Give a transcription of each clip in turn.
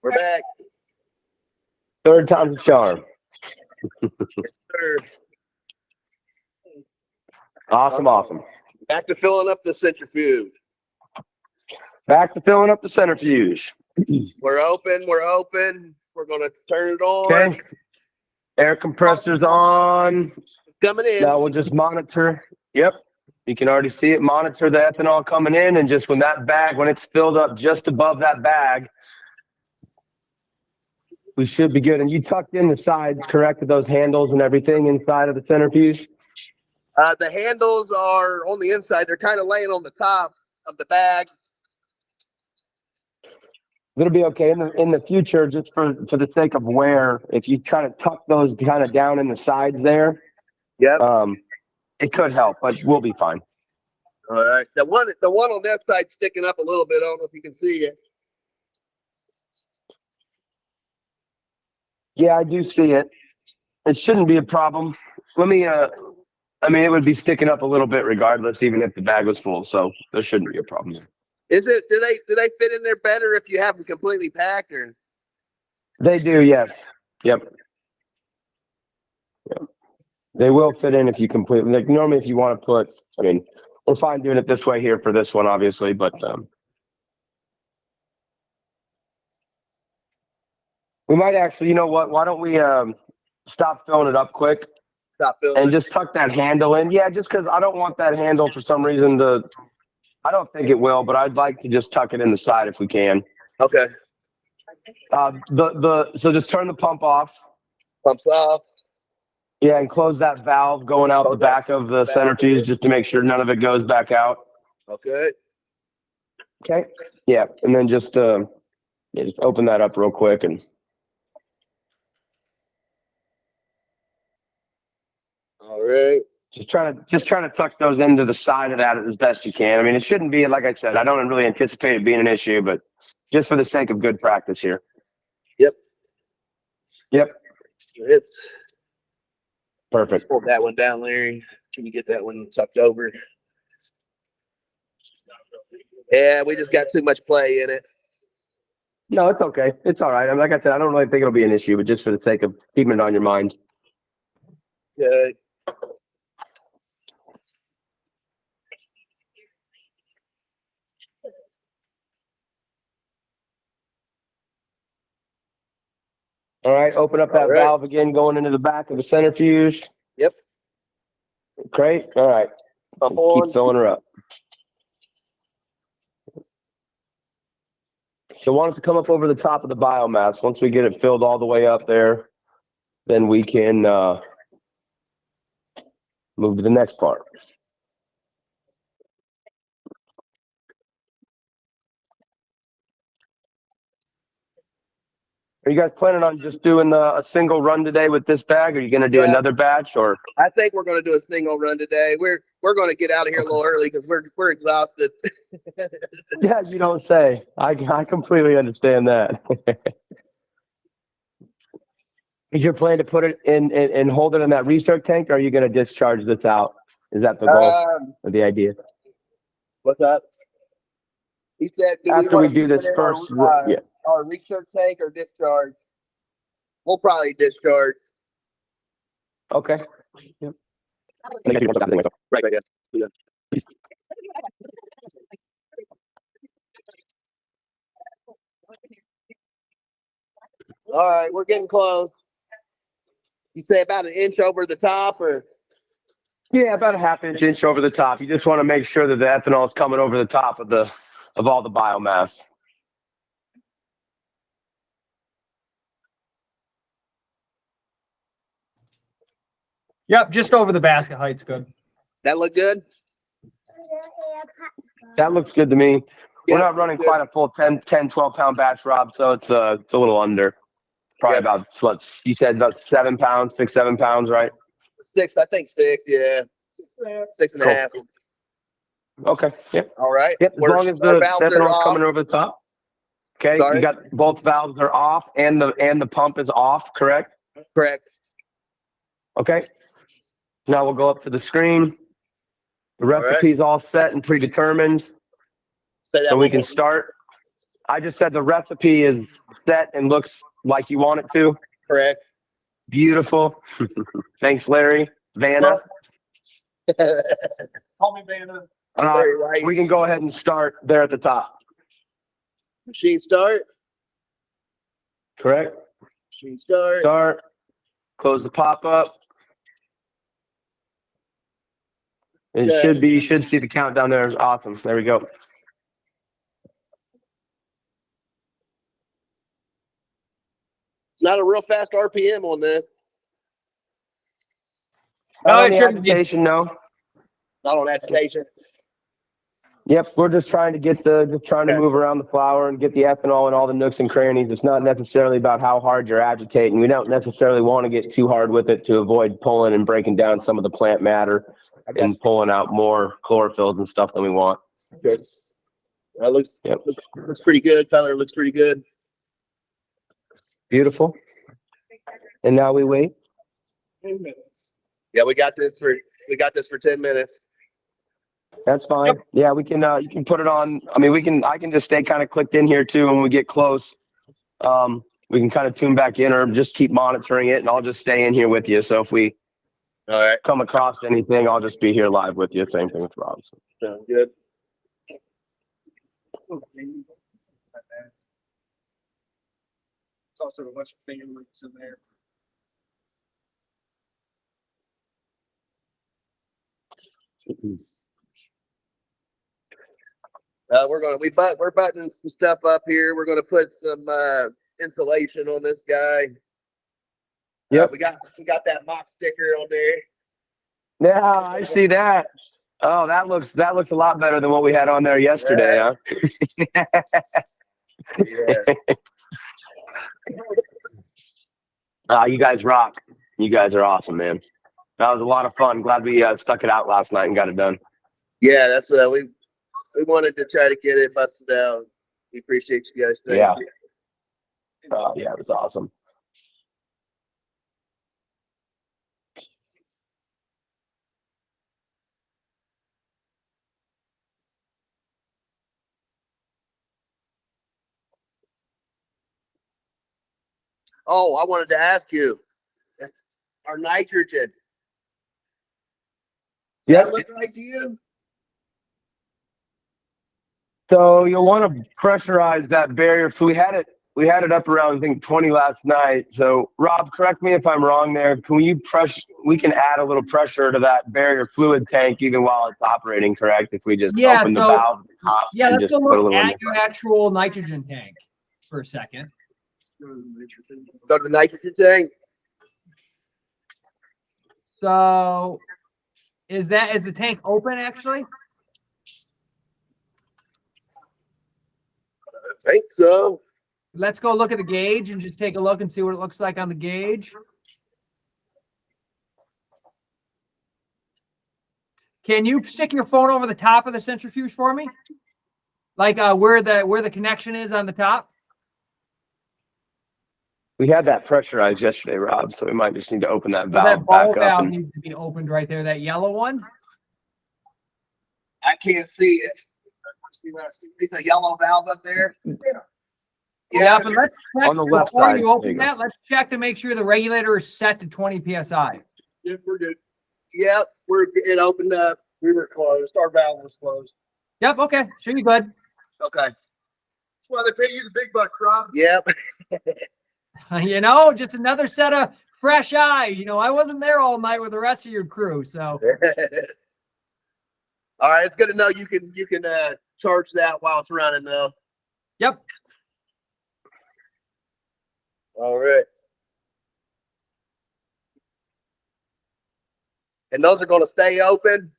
We're back. Third time's a charm. Sir. Awesome, awesome. Back to filling up the centrifuge. Back to filling up the centrifuge. We're open. We're open. We're going to turn it on. Okay. Air compressor's on. Coming in. Now we'll just monitor. Yep. You can already see it. Monitor the ethanol coming in, and just when that bag, when it's filled up just above that bag, we should be good. And you tucked in the sides, correct, with those handles and everything inside of the centrifuge? The handles are on the inside. They're kind of laying on the top of the bag. It'll be okay in the future, just for the sake of wear. If you try to tuck those kind of down in the sides there, yep, it could help, but we'll be fine. All right. The one on that side sticking up a little bit. I don't know if you can see it. Yeah, I do see it. It shouldn't be a problem. Let me. I mean, it would be sticking up a little bit regardless, even if the bag was full. So there shouldn't be a problem. Is it? Do they fit in there better if you have them completely packed, or? They do, yes. Yep. They will fit in if you completely, like normally if you want to put, I mean, we're fine doing it this way here for this one, obviously, but we might actually, you know what, why don't we stop filling it up quick and just tuck that handle in. Yeah, just because I don't want that handle for some reason I don't think it will, but I'd like to just tuck it in the side if we can. Okay. So just turn the pump off. Pumps off. Yeah, and close that valve going out the back of the centrifuge just to make sure none of it goes back out. Okay. Okay. Yeah, and then just open that up real quick and. All right. Just trying to tuck those into the side of that as best you can. I mean, it shouldn't be, like I said, I don't really anticipate it being an issue, but just for the sake of good practice here. Yep. Yep. It's perfect. Pull that one down, Larry. Can you get that one tucked over? Yeah, we just got too much play in it. No, it's okay. It's all right. I mean, like I said, I don't really think it'll be an issue, but just for the sake of keeping it on your mind. Good. All right, open up that valve again, going into the back of the centrifuge. Yep. Great. All right. Keep filling her up. So want us to come up over the top of the biomass. Once we get it filled all the way up there, then we can move to the next part. Are you guys planning on just doing a single run today with this bag? Or are you going to do another batch? Or I think we're going to do a single run today. We're going to get out of here a little early because we're exhausted. Yeah, you don't say. I completely understand that. Is your plan to put it in and hold it in that Recirc tank, or are you going to discharge this out? Is that the goal or the idea? What's that? He said, after we do this first, our Recirc tank or discharge? We'll probably discharge. Okay. Yep. Right, I guess. Yeah. All right, we're getting close. You say about an inch over the top, or? Yeah, about a half inch over the top. You just want to make sure that the ethanol is coming over the top of all the biomass. Yep, just over the basket height's good. That look good? That looks good to me. Yep, we're not running quite a full 10, 12 pound batch, Rob, so it's a little under. Probably about what you said, about 7 pounds, 6, 7 pounds, right? 6, I think 6, yeah. 6 and a half. Okay. Yep. All right. Yep. As long as the ethanol's coming over the top. Okay. Sorry? You got both valves are off and the pump is off, correct? Correct. Okay. Now we'll go up to the screen. The recipe's all set and predetermined. Say that so we can start. I just said the recipe is set and looks like you want it to. Correct. Beautiful. Thanks, Larry. Vanna. Call me Vanna. Larry, right? We can go ahead and start there at the top. Machine start. Correct? Machine start. Start. Close the pop-up. It Good. should be, you should see the countdown there. Awesome. There we go. It's not a real fast RPM on this. No, Not on it the shouldn't be. agitation, no. Not on agitation. Yep, we're just trying to get trying to move around the flour and get the ethanol and all the nooks and crannies. It's not necessarily about how hard you're agitating. We don't necessarily want to get too hard with it to avoid pulling and breaking down some of the plant matter and pulling out more chlorophylls and stuff than we want. Good. That looks, Yep. looks pretty good. Color looks pretty good. Beautiful. And now we wait. 10 minutes. Yeah, we got this for 10 minutes. That's fine. Yep. Yeah, we can you can put it on. I mean, I can just stay kind of clicked in here too when we get close. We can kind of tune back in or just keep monitoring it and I'll just stay in here with you. So if we All right. come across anything, I'll just be here live with you. Same thing with Robinson. Sounds good. There's also a bunch of finger links in there. We're buttoning some stuff up here. We're gonna put some insulation on this guy. Yep. We got that MACH sticker on there. Yeah, I see that. Oh, that looks a lot better than what we had on there yesterday, huh? Yeah. You guys rock. You guys are awesome, man. That was a lot of fun. Glad we stuck it out last night and got it done. Yeah, that's we wanted to try to get it busted out. We appreciate you guys. Yeah. Oh, yeah, it was awesome. Oh, I wanted to ask you, our nitrogen. Does Yes. that look right to you? So you'll want to pressurize that barrier. So we had it up around, I think, 20 last night. So Rob, correct me if I'm wrong there. We can add a little pressure to that barrier fluid tank even while it's operating, correct? If we just open the valve at the top and let's just go put a look little in at your actual nitrogen tank for a second. Go to the nitrogen tank. So is the tank open actually? I think so. Let's go look at the gauge and just take a look and see what it looks like on the gauge. Can you stick your phone over the top of the centrifuge for me? Like where the connection is on the top? We had that pressurized yesterday, Rob, so we might just need to open that So valve that ball back up. valve needs to be opened right there, that yellow one. I can't see it. It's a yellow valve up there. Yeah, but let's check on the left before side. you open that. Let's check to make sure the regulator is set to 20 psi. Yep, we're good. Yep, it opened up. We were closed. Our valve was closed. Yep. Okay. Sure, you're good. Okay. That's why they pay you the big bucks, Rob. Yep. You know, just another set of fresh eyes. You know, I wasn't there all night with the rest of your crew, so. All right, it's good to know you can charge that while it's running though. Yep. All right. And those are going to stay open?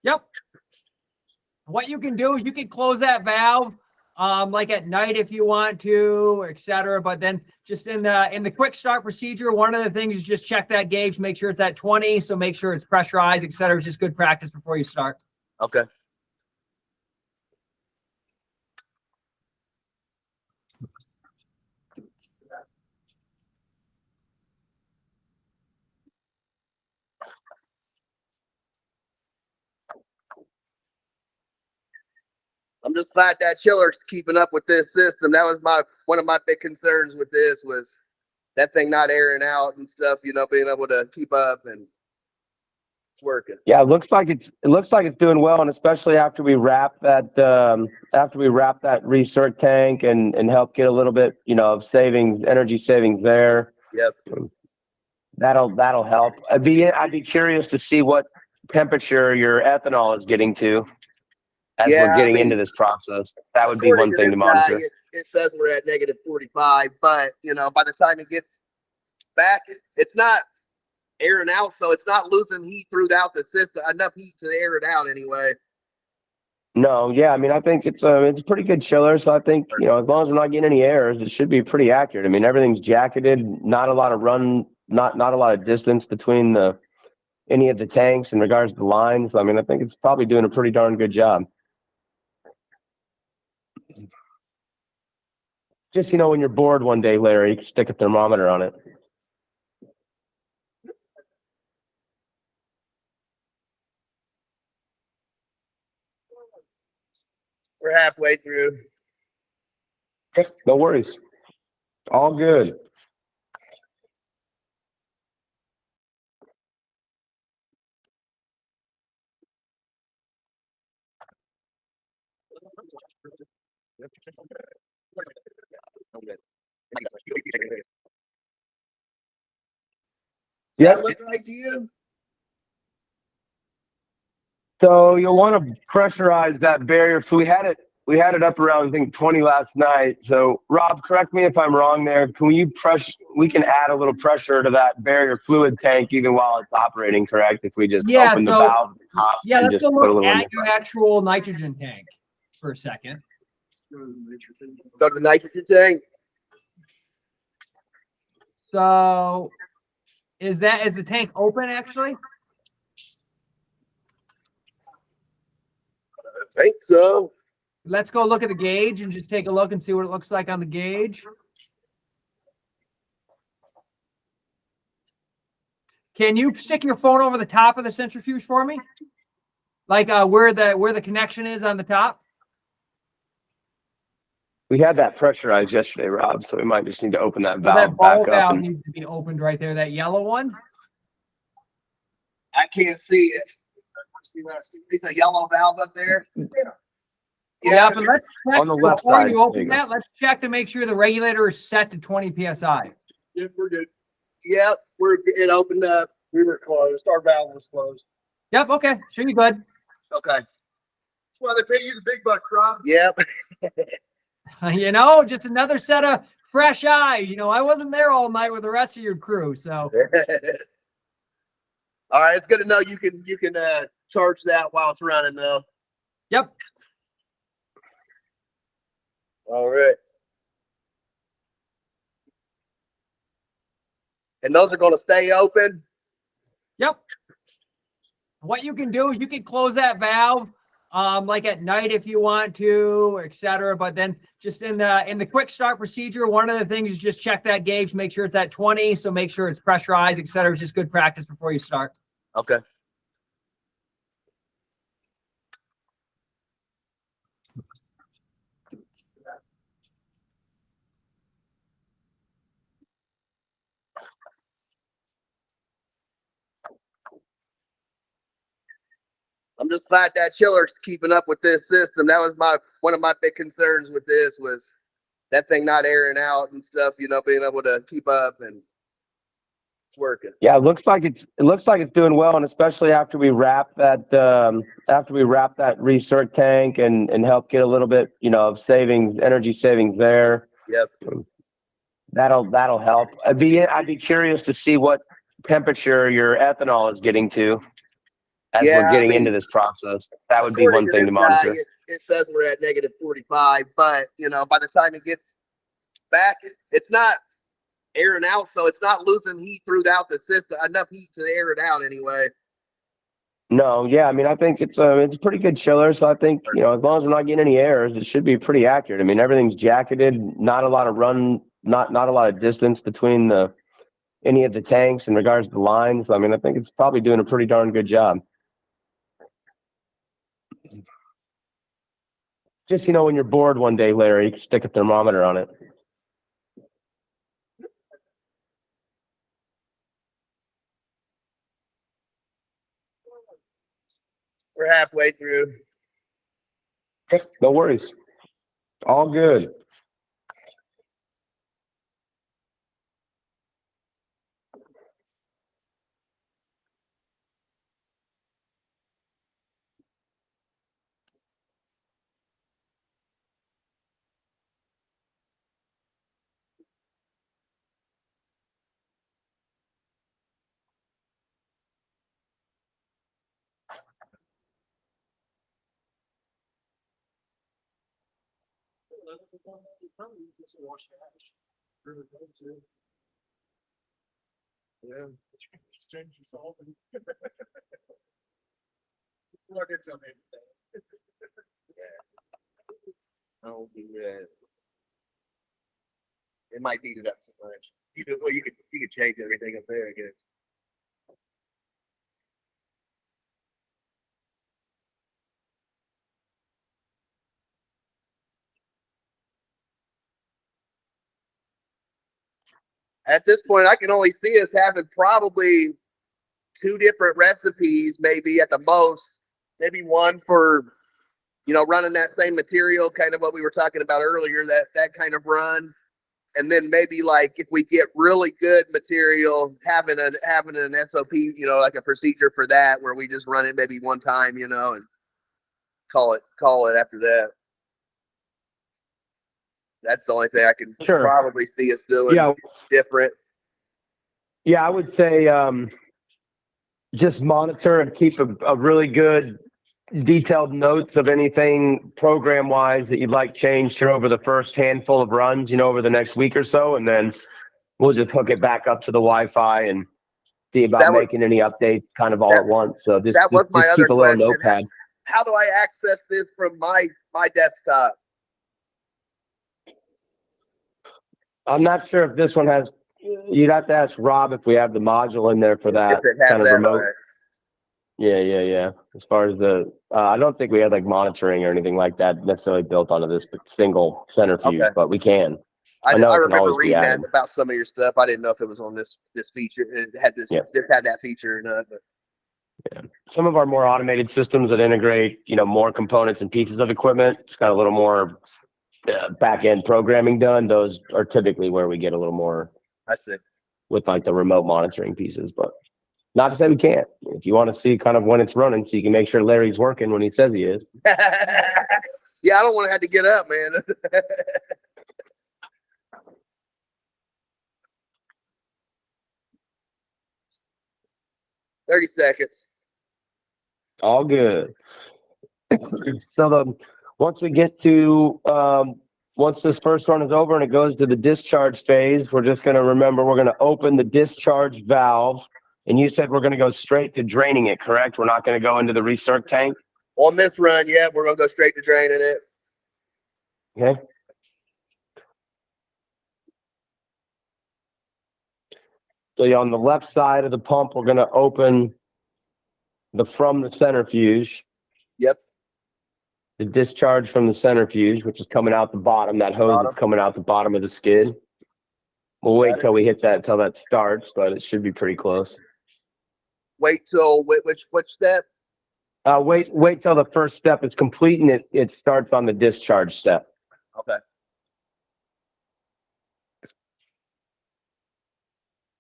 Yep. What you can do is you can close that valve like at night if you want to, etc. But then just in the quick start procedure, one of the things is just check that gauge, make sure it's at 20, so make sure it's pressurized, etc. It's just good practice before you start. Okay. I'm I'm just glad that chiller's keeping up with this system. That was one of my big concerns with this was that thing not airing out and stuff, you know, being able to keep up, and it's working. Yeah, it looks like it's doing well, and especially after we wrap that Recirc tank and help get a little bit, you know, of energy savings there. Yep. That'll help. I'd be curious to see what temperature your ethanol is getting to as we're getting into this process. That would be one thing to monitor. It says we're at negative 45, but you know, by the time it gets back, it's not airing out, so it's not losing heat throughout the system, enough heat to air it out anyway. No, yeah, I mean, I think it's a pretty good chiller, so I think, you know, as long as we're not getting any errors, it should be pretty accurate. I mean, everything's jacketed, not a lot of not a lot of distance between any of the tanks in regards to the lines. I mean, I think it's probably doing a pretty darn good job. Just, you know, when you're bored one day, Larry, you can stick a thermometer on it. We're halfway through. No worries. All good. Does that look right to you? So you'll want to pressurize that barrier. So we had it up around, I think, 20 last night. So Rob, correct me if I'm wrong there. We can add a little pressure to that barrier fluid tank even while it's operating, correct? If we just open the valve and let's just go put a look little at your actual nitrogen tank for a second. Go to the nitrogen tank. So is the tank open actually? I think so. Let's go look at the gauge and just take a look and see what it looks like on the gauge. Can you stick your phone over the top of the centrifuge for me? Like where the connection is on the top? We had that pressurized yesterday, Rob, so we might just need to open that So valve back up. valve needs to be opened right there, that yellow one. I can't see it. It's a yellow valve up there. Yeah, but let's check on the left before side. you open that. Let's check to make sure the regulator is set to 20 psi. Yep, we're good. Yep, it opened up. We were closed. Our valve was closed. Yep. Okay. Sure, you're good. Okay. That's why they pay you the big bucks, Rob. Yep. You know, just another set of fresh eyes. You know, I wasn't there all night with the rest of your crew, so. All right, it's good to know you can charge that while it's running though. Yep. All right. And those are going to stay open? Yep. What you can do is you can close that valve like at night if you want to, etc. But then just in the quick start procedure, one of the things is just check that gauge, make sure it's at 20, so make sure it's pressurized, etc. It's just good practice before you start. Okay. I'm just glad that chiller's keeping up with this system. That was one of my big concerns with this was that thing not airing out and stuff, you know, being able to keep up, and it's working. Yeah, it looks like it's doing well, and especially after we wrap that Recirc tank and help get a little bit, you know, of energy savings there. Yep. That'll help. I'd be curious to see what temperature your ethanol is getting to as we're getting into this process. That would be one thing to monitor. It says we're at negative 45, but you know, by the time it gets back, it's not airing out, so it's not losing heat throughout the system, enough heat to air it out anyway. No, yeah, I mean, I think it's a pretty good chiller, so I think, you know, as long as we're not getting any errors, it should be pretty accurate. I mean, everything's jacketed, not a lot of distance between any of the tanks in regards to the lines. I mean, I think it's probably doing a pretty darn good job. Just, when you're bored one day, Larry, stick a thermometer on it. We're halfway through. No worries. All good. Yeah. Exchange yourself and plug it to me. I don't do that. It might heat it up so much. You could change everything up there again. At this point, I can only see us having probably 2 different recipes, maybe at the most. Maybe one for, running that same material, kind of what we were talking about earlier, that kind of run. And then maybe like if we get really good material, having an SOP, like a procedure for that, where we just run it maybe one time, and call it after that. That's the only thing I can probably see us doing different. Yeah, I would say just monitor and keep a really good detailed notes of anything program wise that you'd like changed here over the first handful of runs, over the next week or so. And then we'll just hook it back up to the Wi-Fi and see about making any updates kind of all at once. So just keep a little notepad. How do I access this from my desktop? I'm not sure if this one has, you'd have to ask Rob if we have the module in there for that kind of remote. Right. Yeah. As far as I don't think we had like monitoring or anything like that necessarily built onto this single centrifuge, but we can. I remember reading that about some of your stuff. I didn't know if it was on this feature. It had this had that feature or not. But. Yeah. Some of our more automated systems that integrate, more components and pieces of equipment, it's got a little more back end programming done. Those are typically where we get a little more. I see. With like the remote monitoring pieces, but not to say we can't. If you want to see kind of when it's running, so you can make sure Larry's working when he says he is. Yeah, I don't want to have to get up, man. $30 seconds. All good. So once we get to once this first run is over and it goes to the discharge phase, we're just going to remember we're going to open the discharge valve. And you said we're going to go straight to draining it, correct? We're not going to go into the recirc tank? On this run, yeah, we're going to go straight to draining it. Okay. So on the left side of the pump, we're going to open from the centrifuge. Yep. The discharge from the centrifuge, which is coming out the bottom, that hose is coming out the bottom of the skid. We'll wait till we hit that until that starts, but it should be pretty close. Wait till which step? Wait till the first step is complete and it starts on the discharge step. Okay.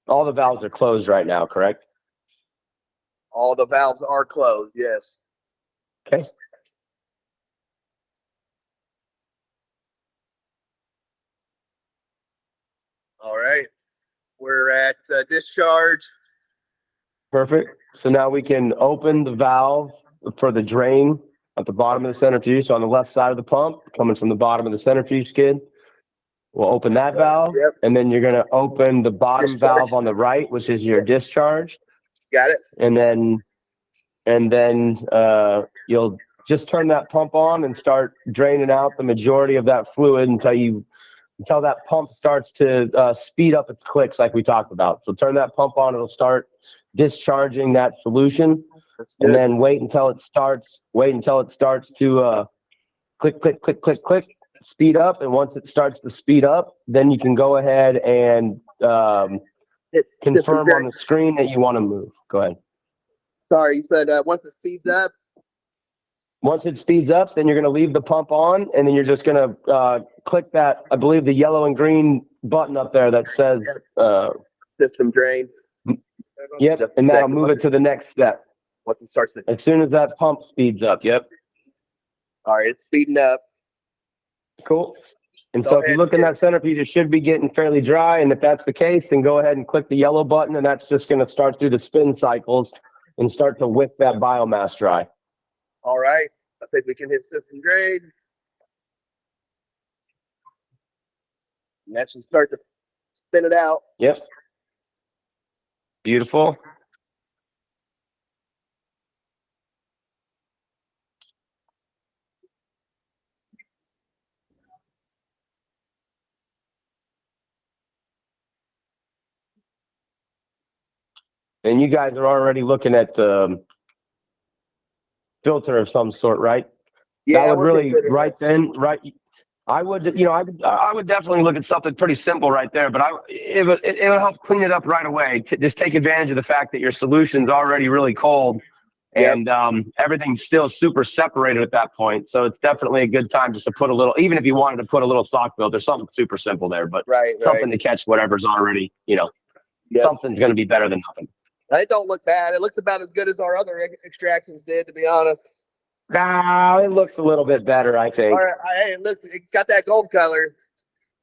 All the valves are closed right now, correct? All the valves are closed, yes. Okay. All right. We're at discharge. Perfect. So now we can open the valve for the drain at the bottom of the centrifuge. So on the left side of the pump, coming from the bottom of the centrifuge skid, we'll open that valve. Yep. And then you're going to open the bottom valve on the right, which is your discharge. Got it. And then you'll just turn that pump on and start draining out the majority of that fluid until that pump starts to speed up its clicks like we talked about. So turn that pump on, it'll start discharging that solution, and then wait until it starts to click, click, click, click, click, speed up. And once it starts to speed up, then you can go ahead and confirm on the screen that you want to move. Go ahead. Sorry, you said once it speeds up? Once it speeds up, then you're going to leave the pump on, and then you're just going to click that, I believe, the yellow and green button up there that says system drain. Yep, and that'll move it to the next step. Once it starts to, as soon as that pump speeds up. Yep. All right, it's speeding up. Cool. And so if you look in that centrifuge, it should be getting fairly dry. And if that's the case, then go ahead and click the yellow button, and that's just going to start through the spin cycles and start to whip that biomass dry. All right, I think we can hit system drain. And that should start to spin it out. Yep. Beautiful. And you guys are already looking at the filter of some sort, right? Yeah, that would really I would, you know, I would definitely look at something pretty simple right there, but it would help clean it up right away. Just take advantage of the fact that your solution's already really cold, and everything's still super separated at that point. So it's definitely a good time just to put a little, even if you wanted to put a little stock filter, something super simple there, but something to catch whatever's already, you know, something's going to be better than nothing. It don't look bad. It looks about as good as our other extractions did, to be honest. No, it looks a little bit better, I think. All right, hey, look, it's got that gold color.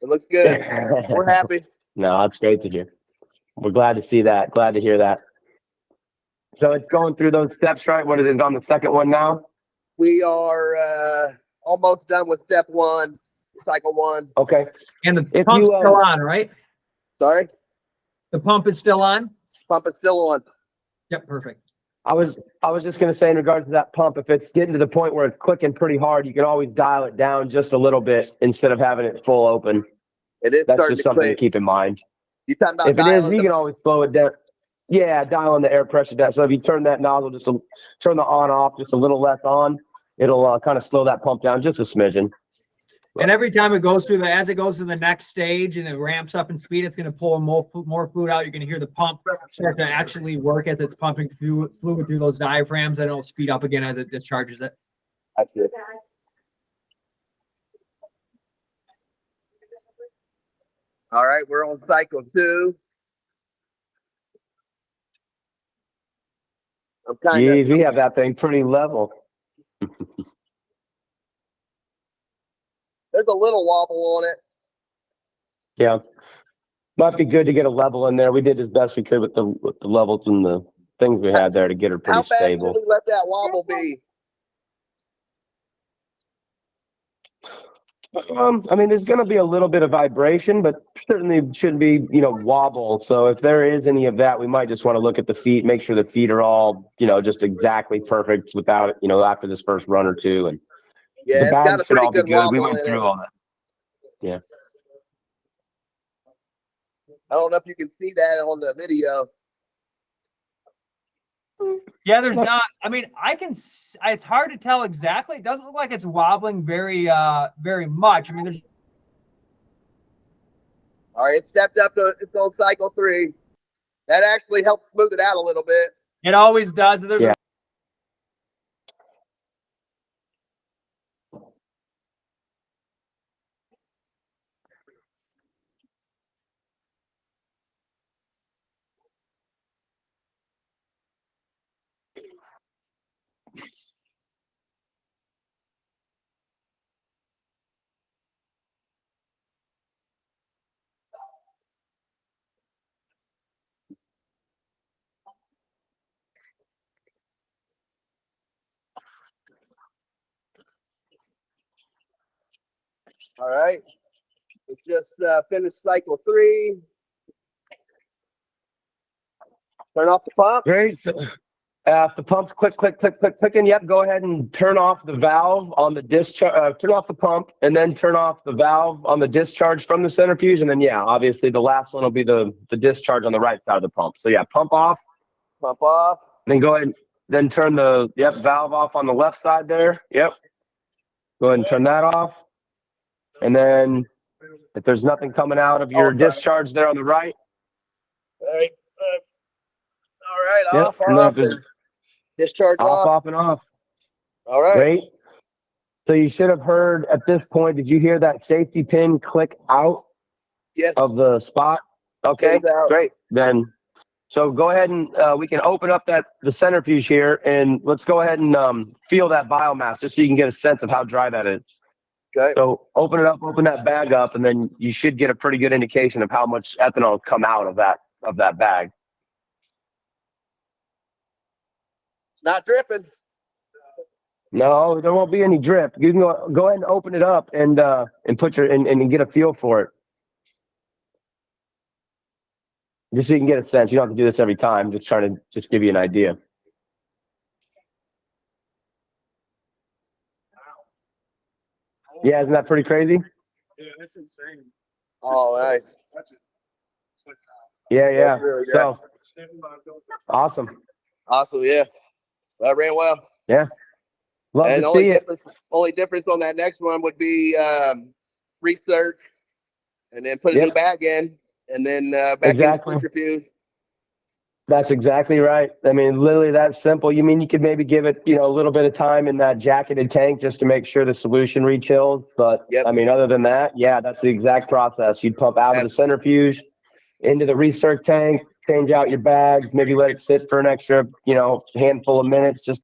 It looks good. We're happy. No, that's great to hear. We're glad to see that. Glad to hear that. So it's going through those steps, right? What is it on the second one now? We are almost done with step one, cycle one. Okay. And the pump's still on, right? Sorry? The pump is still on? Pump is still on. Yep, perfect. I was just going to say in regards to that pump, if it's getting to the point where it's clicking pretty hard, you can always dial it down just a little bit instead of having it full open. It is. That's just something to keep in mind. You talking about if it is, you can always slow it down. Yeah, dialing the air pressure down. So if you turn that nozzle, turn the on off just a little less on, it'll kind of slow that pump down just a smidgen. And every time it goes through as it goes to the next stage and it ramps up in speed, it's going to pull more fluid out. You're going to hear the pump start to actually work as it's pumping fluid through those diaphragms, and it'll speed up again as it discharges it. That's it. All right, we're on cycle 2. We have that thing pretty level. There's a little wobble on it. Yeah. Might be good to get a level in there. We did as best we could with the levels and the things we had there to get her pretty stable. How bad should we let that wobble be? I mean, there's going to be a little bit of vibration, but certainly shouldn't be, you know, wobble. So if there is any of that, we might just want to look at the feet, make sure the feet are all, you know, just exactly perfect without, you know, after this first run or two. And yeah, the bags should all be good. We went through all that. Yeah. I don't know if you can see that on the video. Yeah, there's not. I mean, it's hard to tell exactly. It doesn't look like it's wobbling very much. I mean, there's. All right, it stepped up to its on cycle 3. That actually helps smooth it out a little bit. It always does. There's All right, it's just finished cycle 3. Turn off the pump. Great. So, if the pump's clicking, yep, go ahead and turn off the valve on the discharge, turn off the pump, and then turn off the valve on the discharge from the centrifuge. And then, yeah, obviously the last one will be the discharge on the right side of the pump. So, yeah, pump off. Pump off. Then go ahead, then turn the valve off on the left side there. Yep. Go ahead and turn that off. And then if there's nothing coming out of your discharge there on the right. All right. All right. Yep. Off, And then off. if there's Discharge off, off. off, and off. All right. Great. So you should have heard at this point, did you hear that safety pin click out Yes. of the spot? Okay, Pin's out. great. Then, so go ahead and we can open up the centrifuge here, and let's go ahead and feel that biomass just so you can get a sense of how dry that is. Okay. So open it up, open that bag up, and then you should get a pretty good indication of how much ethanol come out of that bag. It's not dripping. No, there won't be any drip. You can go ahead and open it up and put your and get a feel for it. Just so you can get a sense. You don't have to do this every time. Just trying to give you an idea. Yeah, isn't that pretty crazy? Yeah, that's insane. Oh, nice. That's it. It's like, Yeah, yeah. Really good. So awesome. Awesome. Yeah. That ran well. Yeah. Love And to see it. only difference on that next one would be Recirc, and then put a new bag in, and then back into centrifuge. That's exactly right. I mean, literally that simple. You mean you could maybe give it, a little bit of time in that jacketed tank just to make sure the solution rechills. But I mean, other than that, yeah, that's the exact process. You'd pump out of the centrifuge into the Recirc tank, change out your bags, maybe let it sit for an extra, handful of minutes just